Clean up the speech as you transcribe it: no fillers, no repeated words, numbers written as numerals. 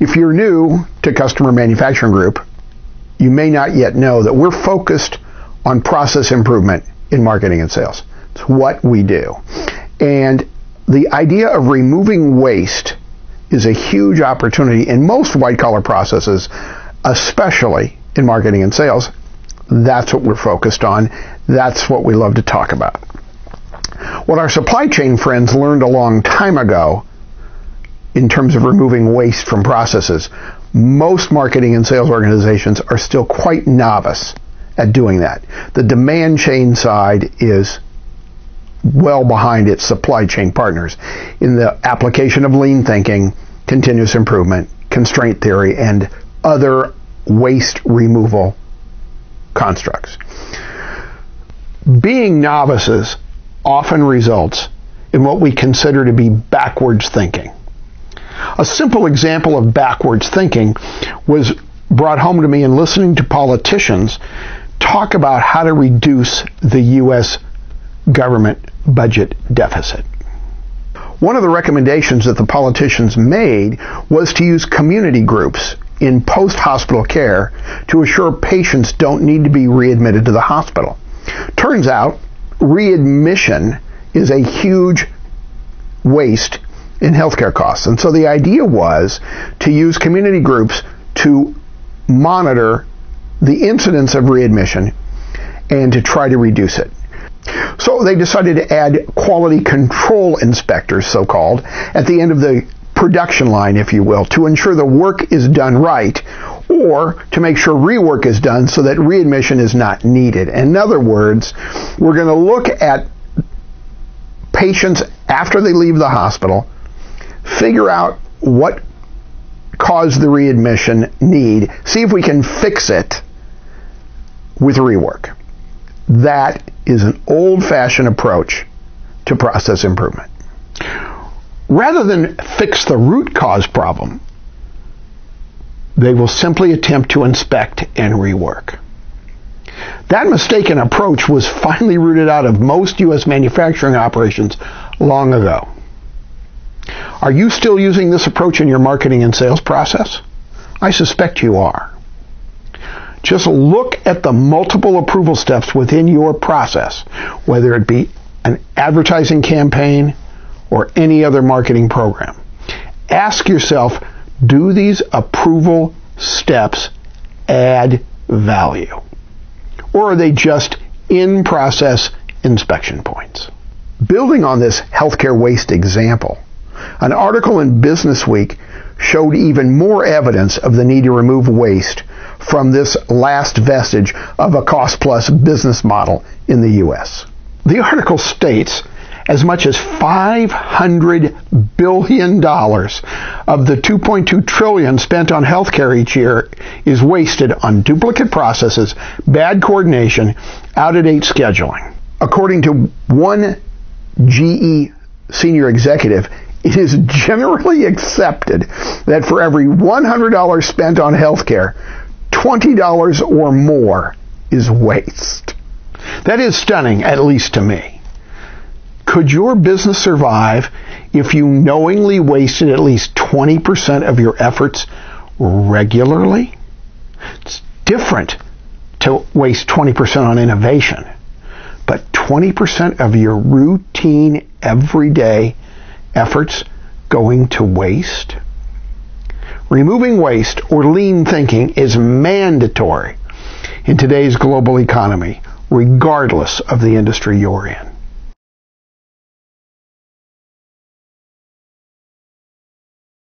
If you're new to Customer Manufacturing Group, you may not yet know that we're focused on process improvement in marketing and sales. It's what we do. And the idea of removing waste is a huge opportunity in most white-collar processes, especially in marketing and sales. That's what we're focused on. That's what we love to talk about. What our supply chain friends learned a long time ago in terms of removing waste from processes, most marketing and sales organizations are still quite novice at doing that. The demand chain side is well behind its supply chain partners in the application of lean thinking, continuous improvement, constraint theory, and other waste removal constructs. Being novices often results in what we consider to be backwards thinking. A simple example of backwards thinking was brought home to me in listening to politicians talk about how to reduce the U.S. government budget deficit. One of the recommendations that the politicians made was to use community groups in post-hospital care to assure patients don't need to be readmitted to the hospital. Turns out, readmission is a huge waste in healthcare costs. And so the idea was to use community groups to monitor the incidence of readmission and to try to reduce it. So they decided to add quality control inspectors, so-called, at the end of the production line, if you will, to ensure the work is done right, or to make sure rework is done so that readmission is not needed. In other words, we're going to look at patients after they leave the hospital, figure out what caused the readmission need, see if we can fix it with rework. That is an old-fashioned approach to process improvement. Rather than fix the root cause problem, they will simply attempt to inspect and rework. That mistaken approach was finally rooted out of most U.S. manufacturing operations long ago. Are you still using this approach in your marketing and sales process? I suspect you are. Just look at the multiple approval steps within your process, whether it be an advertising campaign or any other marketing program. Ask yourself, do these approval steps add value? Or are they just in-process inspection points? Building on this healthcare waste example, an article in Business Week showed even more evidence of the need to remove waste from this last vestige of a cost-plus business model in the U.S. The article states as much as $500 billion of the $2.2 trillion spent on healthcare each year is wasted on duplicate processes, bad coordination, out-of-date scheduling. According to one GE senior executive, it is generally accepted that for every $100 spent on healthcare, $20 or more is waste. That is stunning, at least to me. Could your business survive if you knowingly wasted at least 20% of your efforts regularly? It's different to waste 20% on innovation, but 20% of your routine, everyday efforts going to waste? Removing waste or lean thinking is mandatory in today's global economy, regardless of the industry you're in.